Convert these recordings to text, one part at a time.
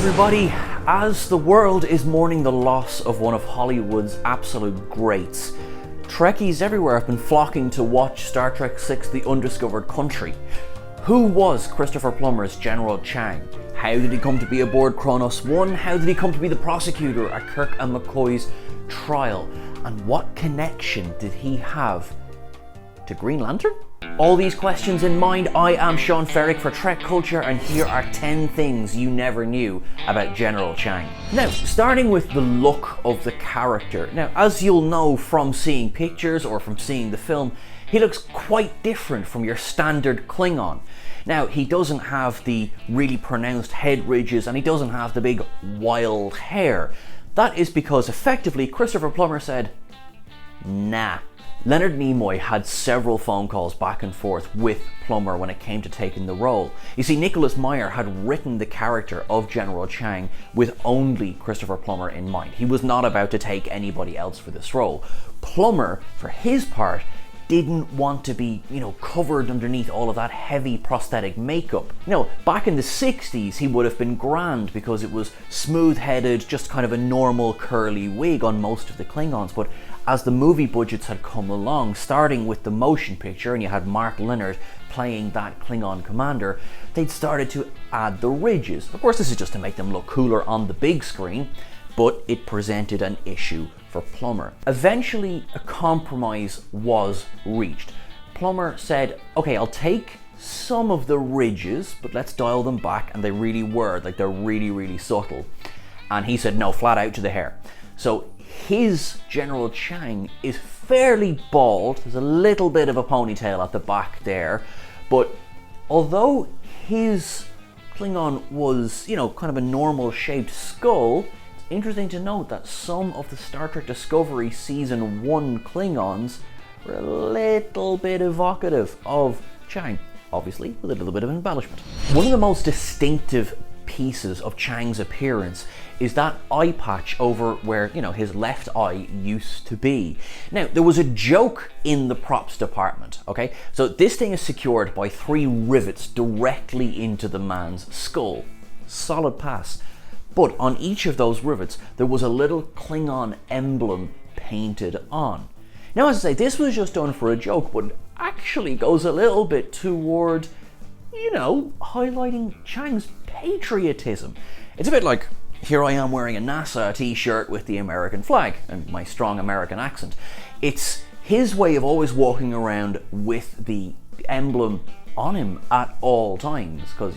everybody. As the world is mourning the loss of one of Hollywood's absolute greats, Trekkies everywhere have been flocking to watch Star Trek VI: The Undiscovered Country. Who was Christopher Plummer's General Chang? How did he come to be aboard Kronos 1? How did he come to be the prosecutor at Kirk and McCoy's trial? And what connection did he have to Green Lantern? All these questions in mind, I am Sean Ferrick for Trek Culture, and here are 10 things you never knew about General Chang. Now, starting with the look of the character. Now, as you'll know from seeing pictures or from seeing the film, he looks quite different from your standard Klingon. Now, he doesn't have the really pronounced head ridges, and he doesn't have the big wild hair. That is because effectively Christopher Plummer said, nah. Leonard Nimoy had several phone calls back and forth with Plummer when it came to taking the role. You see, Nicholas Meyer had written the character of General Chang with only Christopher Plummer in mind. He was not about to take anybody else for this role. Plummer, for his part, didn't want to be, covered underneath all of that heavy prosthetic makeup. Back in the 60s, he would have been grand because it was smooth-headed, just kind of a normal curly wig on most of the Klingons. But as the movie budgets had come along, starting with the motion picture, and you had Mark Lenard playing that Klingon commander, they'd started to add the ridges. Of course, this is just to make them look cooler on the big screen, but it presented an issue for Plummer. Eventually, a compromise was reached. Plummer said, okay, I'll take some of the ridges, but let's dial them back, and they really were, they're really, really subtle. And he said, no, flat out to the hair. So his General Chang is fairly bald. There's a little bit of a ponytail at the back there, but although his Klingon was, kind of a normal shaped skull, interesting to note that some of the Star Trek Discovery Season 1 Klingons were a little bit evocative of Chang, obviously with a little bit of embellishment. One of the most distinctive pieces of Chang's appearance is that eye patch over where, his left eye used to be. Now, there was a joke in the props department, okay? So this thing is secured by 3 rivets directly into the man's skull. Solid pass. But on each of those rivets, there was a little Klingon emblem painted on. Now, as I say, this was just done for a joke, but it actually goes a little bit toward, highlighting Chang's patriotism. It's a bit like, here I am wearing a NASA t-shirt with the American flag and my strong American accent. It's his way of always walking around with the emblem on him at all times, because,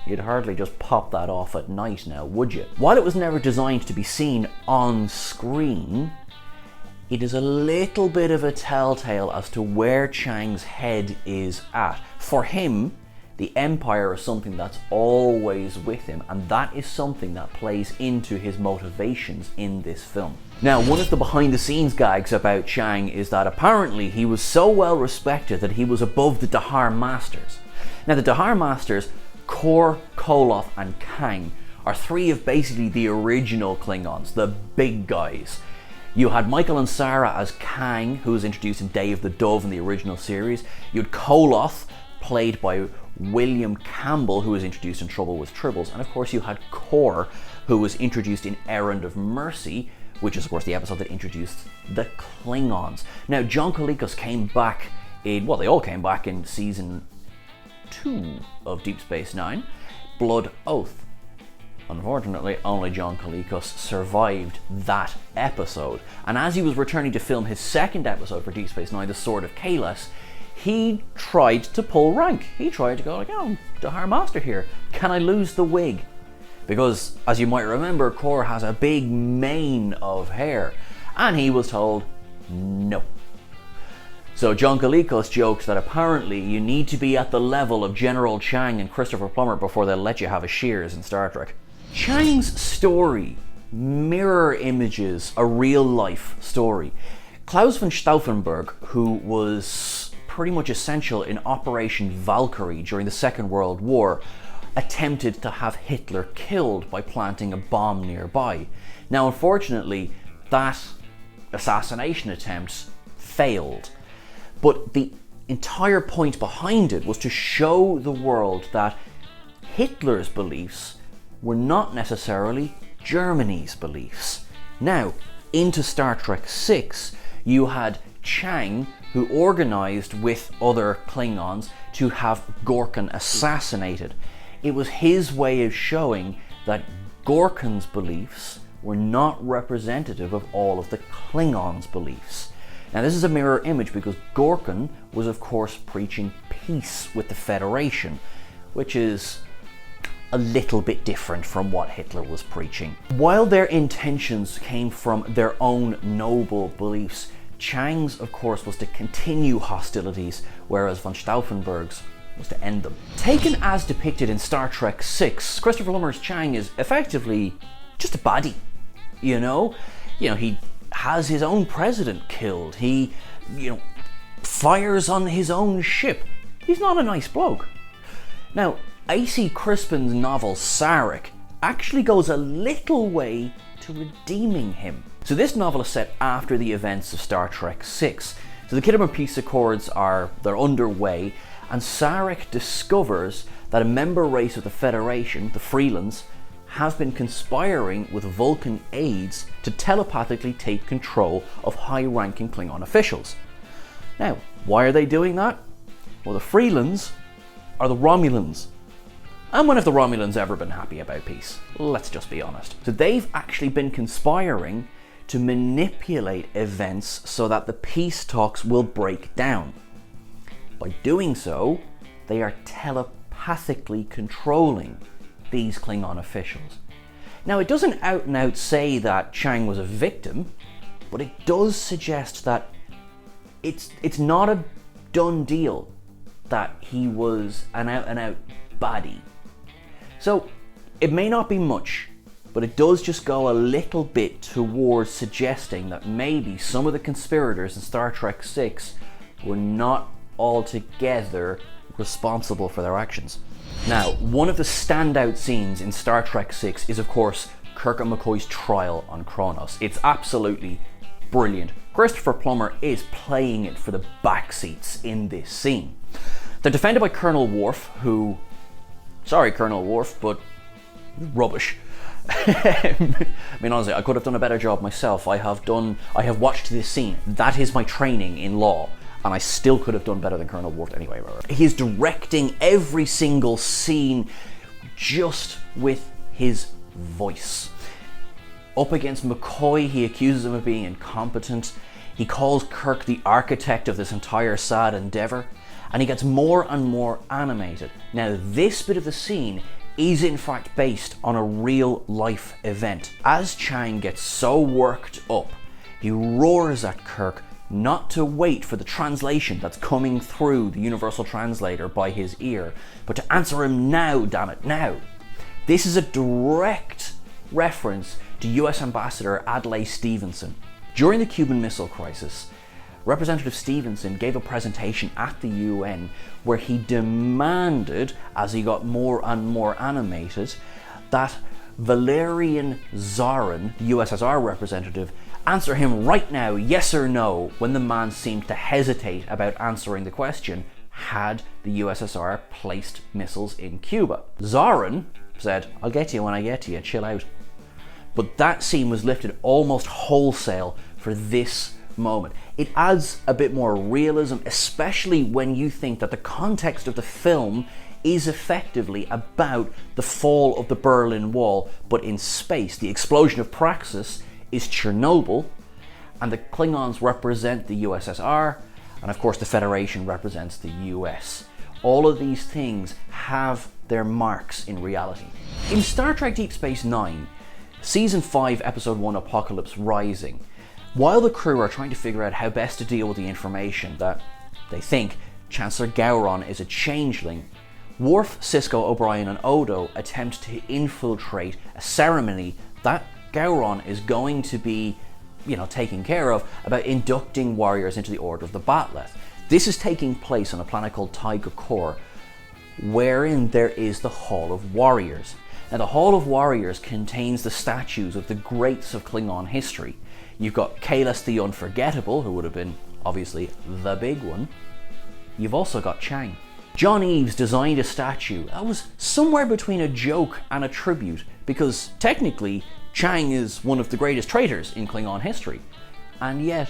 you'd hardly just pop that off at night now, would you? While it was never designed to be seen on screen, it is a little bit of a telltale as to where Chang's head is at. For him, the Empire is something that's always with him, and that is something that plays into his motivations in this film. Now, one of the behind-the-scenes gags about Chang is that apparently he was so well respected that he was above the Dahar Masters. Now, the Dahar Masters, Kor, Koloth, and Kang, are 3 of basically the original Klingons, the big guys. You had Michael and Sarah as Kang, who was introduced in Day of the Dove in the original series. You had Koloth, played by William Campbell, who was introduced in Trouble with Tribbles. And of course you had Kor, who was introduced in Errand of Mercy, which is of course the episode that introduced the Klingons. Now, John Colicos came back in, they all came back in season 2 of Deep Space Nine, Blood Oath. Unfortunately, only John Colicos survived that episode. And as he was returning to film his second episode for Deep Space Nine, The Sword of Kahless, he tried to pull rank. He tried to go Dahar Master here. Can I lose the wig? Because, as you might remember, Kor has a big mane of hair. And he was told, no. So John Colicos jokes that apparently you need to be at the level of General Chang and Christopher Plummer before they'll let you have a shears in Star Trek. Chang's story mirror images a real-life story. Klaus von Stauffenberg, who was pretty much essential in Operation Valkyrie during the Second World War, attempted to have Hitler killed by planting a bomb nearby. Now, unfortunately, that assassination attempt failed. But the entire point behind it was to show the world that Hitler's beliefs were not necessarily Germany's beliefs. Now, into Star Trek VI, you had Chang, who organised with other Klingons to have Gorkon assassinated. It was his way of showing that Gorkon's beliefs were not representative of all of the Klingons' beliefs. Now, this is a mirror image because Gorkon was, of course, preaching peace with the Federation, which is a little bit different from what Hitler was preaching. While their intentions came from their own noble beliefs, Chang's, of course, was to continue hostilities, whereas von Stauffenberg's was to end them. Taken as depicted in Star Trek VI, Christopher Plummer's Chang is effectively just a baddie, you know? He has his own president killed. He, fires on his own ship. He's not a nice bloke. Now, A.C. Crispin's novel Sarek actually goes a little way to redeeming him. So this novel is set after the events of Star Trek VI. So the Kidderminster Peace Accords they're underway, and Sarek discovers that a member race of the Federation, the Freelands, have been conspiring with Vulcan aides to telepathically take control of high-ranking Klingon officials. Now, why are they doing that? Well, the Freelands are the Romulans. And when have the Romulans ever been happy about peace? Let's just be honest. So they've actually been conspiring to manipulate events so that the peace talks will break down. By doing so, they are telepathically controlling these Klingon officials. Now, it doesn't out and out say that Chang was a victim, but it does suggest that it's not a done deal that he was an out and out baddie. So it may not be much, but it does just go a little bit towards suggesting that maybe some of the conspirators in Star Trek VI were not altogether responsible for their actions. Now, one of the standout scenes in Star Trek VI is, of course, Kirk and McCoy's trial on Kronos. It's absolutely brilliant. Christopher Plummer is playing it for the backseats in this scene. They're defended by Colonel Worf, who... Sorry, Colonel Worf, but rubbish. I mean, honestly, I could have done a better job myself. I have watched this scene. That is my training in law. And I still could have done better than Colonel Worf anyway. He's directing every single scene just with his voice. Up against McCoy, he accuses him of being incompetent. He calls Kirk the architect of this entire sad endeavour. And he gets more and more animated. Now, this bit of the scene is in fact based on a real life event. As Chang gets so worked up, he roars at Kirk not to wait for the translation that's coming through the universal translator by his ear, but to answer him now, damn it, now. This is a direct reference to US Ambassador Adlai Stevenson. During the Cuban Missile Crisis, Representative Stevenson gave a presentation at the UN where he demanded, as he got more and more animated, that Valerian Zarin, the USSR representative, answer him right now, yes or no, when the man seemed to hesitate about answering the question, had the USSR placed missiles in Cuba? Zarin said, I'll get to you when I get to you, chill out. But that scene was lifted almost wholesale for this moment. It adds a bit more realism, especially when you think that the context of the film is effectively about the fall of the Berlin Wall, but in space. The explosion of Praxis is Chernobyl, and the Klingons represent the USSR, and of course the Federation represents the US. All of these things have their marks in reality. In Star Trek Deep Space Nine, Season 5, Episode 1, Apocalypse Rising, while the crew are trying to figure out how best to deal with the information that they think Chancellor Gowron is a changeling, Worf, Sisko, O'Brien and Odo attempt to infiltrate a ceremony that Gowron is going to be, taken care of, about inducting warriors into the Order of the Bat'leth. This is taking place on a planet called Tycho Core, wherein there is the Hall of Warriors. Now, the Hall of Warriors contains the statues of the greats of Klingon history. You've got Kahless the Unforgettable, who would have been, obviously, the big one. You've also got Chang. John Eaves designed a statue that was somewhere between a joke and a tribute, because technically Chang is one of the greatest traitors in Klingon history, and yet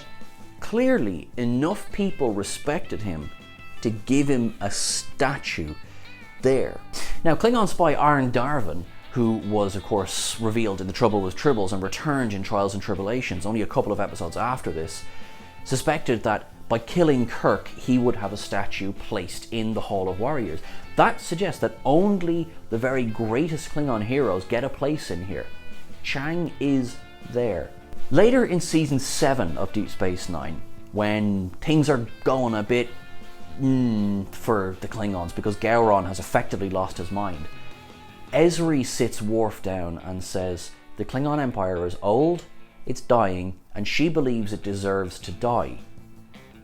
clearly enough people respected him to give him a statue there. Now, Klingon spy Arne Darvin, who was of course revealed in The Trouble with Tribbles and returned in Trials and Tribulations only a couple of episodes after this, suspected that by killing Kirk he would have a statue placed in the Hall of Warriors. That suggests that only the very greatest Klingon heroes get a place in here. Chang is there. Later in season 7 of Deep Space Nine, when things are going a bit for the Klingons because Gowron has effectively lost his mind, Ezri sits Worf down and says the Klingon Empire is old, it's dying, and she believes it deserves to die.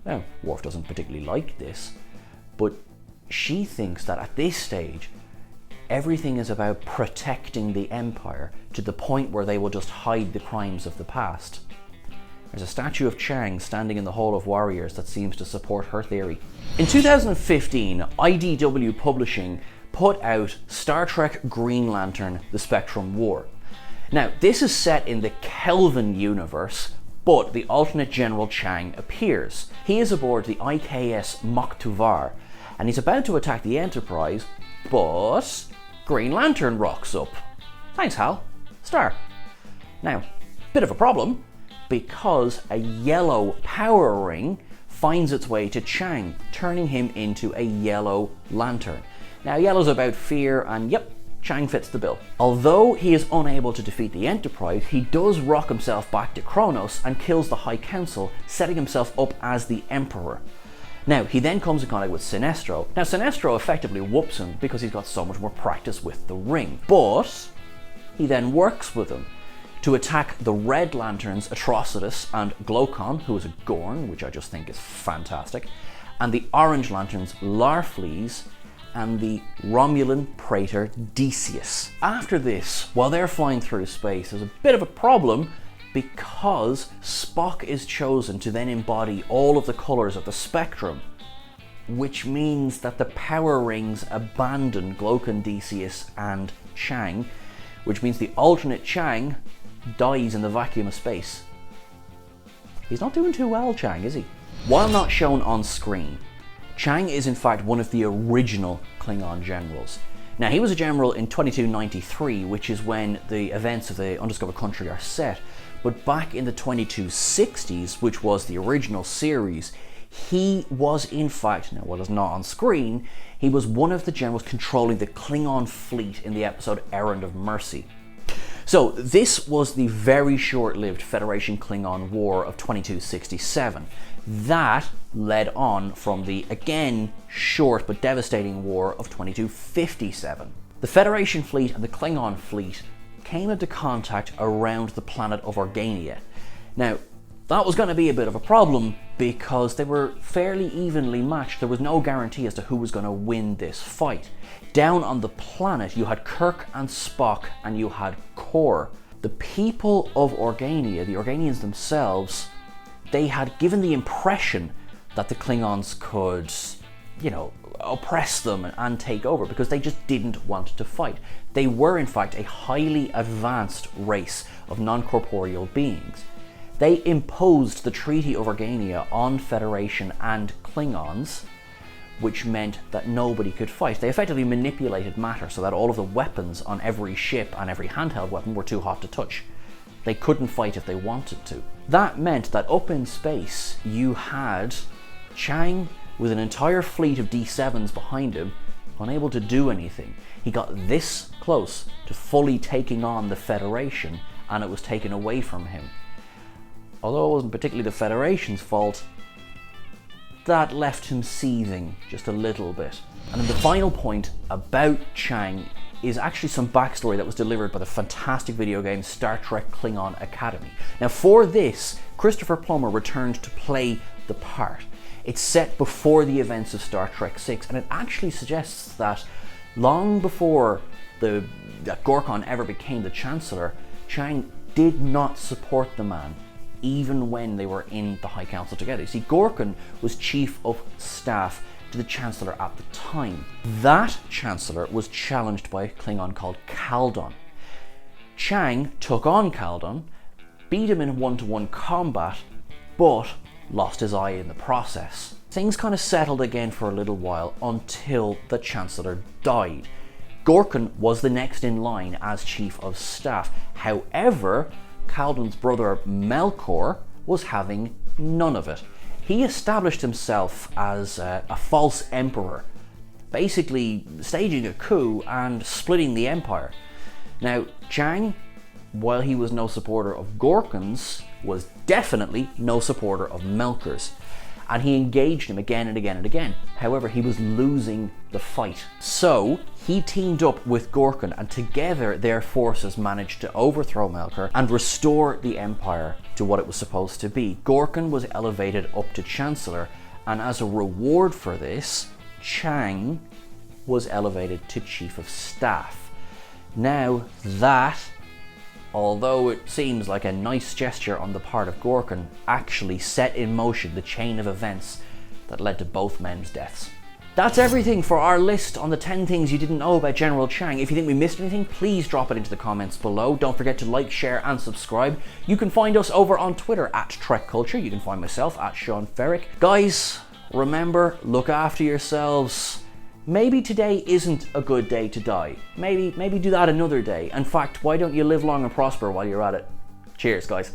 Now, Worf doesn't particularly like this, but she thinks that at this stage, everything is about protecting the Empire to the point where they will just hide the crimes of the past. There's a statue of Chang standing in the Hall of Warriors that seems to support her theory. In 2015, IDW Publishing put out Star Trek Green Lantern: The Spectrum War. Now, this is set in the Kelvin universe, but the alternate General Chang appears. He is aboard the IKS Moktuvar, and he's about to attack the Enterprise, but Green Lantern rocks up. Thanks, Hal. Star. Now, bit of a problem, because a yellow power ring finds its way to Chang, turning him into a yellow lantern. Now, yellow's about fear, and yep, Chang fits the bill. Although he is unable to defeat the Enterprise, he does rock himself back to Kronos and kills the High Council, setting himself up as the Emperor. Now, he then comes in contact with Sinestro. Now, Sinestro effectively whoops him because he's got so much more practice with the ring. But he then works with him to attack the Red Lanterns, Atrocitus and Glokon, who is a Gorn, which I just think is fantastic, and the Orange Lanterns, Larfleeze, and the Romulan Praetor Decius. After this, while they're flying through space, there's a bit of a problem because Spock is chosen to then embody all of the colours of the spectrum, which means that the power rings abandon Glokon, Decius and Chang, which means the alternate Chang dies in the vacuum of space. He's not doing too well, Chang, is he? While not shown on screen, Chang is in fact one of the original Klingon generals. Now, he was a general in 2293, which is when the events of the Undiscovered Country are set, but back in the 2260s, which was the original series, he was in fact, now what is not on screen, he was one of the generals controlling the Klingon fleet in the episode Errand of Mercy. So this was the very short-lived Federation-Klingon War of 2267. That led on from the, again, short but devastating war of 2257. The Federation fleet and the Klingon fleet came into contact around the planet of Organia. Now, that was going to be a bit of a problem because they were fairly evenly matched. There was no guarantee as to who was going to win this fight. Down on the planet, you had Kirk and Spock, and you had Kor. The people of Organia, the Organians themselves, they had given the impression that the Klingons could, oppress them and take over because they just didn't want to fight. They were, in fact, a highly advanced race of non-corporeal beings. They imposed the Treaty of Organia on Federation and Klingons, which meant that nobody could fight. They effectively manipulated matter so that all of the weapons on every ship and every handheld weapon were too hot to touch. They couldn't fight if they wanted to. That meant that up in space, you had Chang with an entire fleet of D7s behind him, unable to do anything. He got this close to fully taking on the Federation, and it was taken away from him. Although it wasn't particularly the Federation's fault, that left him seething just a little bit. And then the final point about Chang is actually some backstory that was delivered by the fantastic video game Star Trek Klingon Academy. Now, for this, Christopher Plummer returned to play the part. It's set before the events of Star Trek VI, and it actually suggests that long before that Gorkon ever became the Chancellor, Chang did not support the man, even when they were in the High Council together. You see, Gorkon was Chief of Staff to the Chancellor at the time. That Chancellor was challenged by a Klingon called Kaldon. Chang took on Kaldon, beat him in one-to-one combat, but lost his eye in the process. Things kind of settled again for a little while until the Chancellor died. Gorkon was the next in line as Chief of Staff. However, Kaldon's brother Melkor was having none of it. He established himself as a false emperor, basically staging a coup and splitting the empire. Now, Chang, while he was no supporter of Gorkon's, was definitely no supporter of Melkor's, and he engaged him again and again and again. However, he was losing the fight. So he teamed up with Gorkon, and together their forces managed to overthrow Melkor and restore the empire to what it was supposed to be. Gorkon was elevated up to Chancellor, and as a reward for this, Chang was elevated to Chief of Staff. Now that, although it seems like a nice gesture on the part of Gorkon, actually set in motion the chain of events that led to both men's deaths. That's everything for our list on the 10 things you didn't know about General Chang. If you think we missed anything, please drop it into the comments below. Don't forget to like, share and subscribe. You can find us over on Twitter at Trek Culture. You can find myself at Sean Ferrick. Guys, remember, look after yourselves. Maybe today isn't a good day to die. Maybe do that another day. In fact, why don't you live long and prosper while you're at it? Cheers, guys.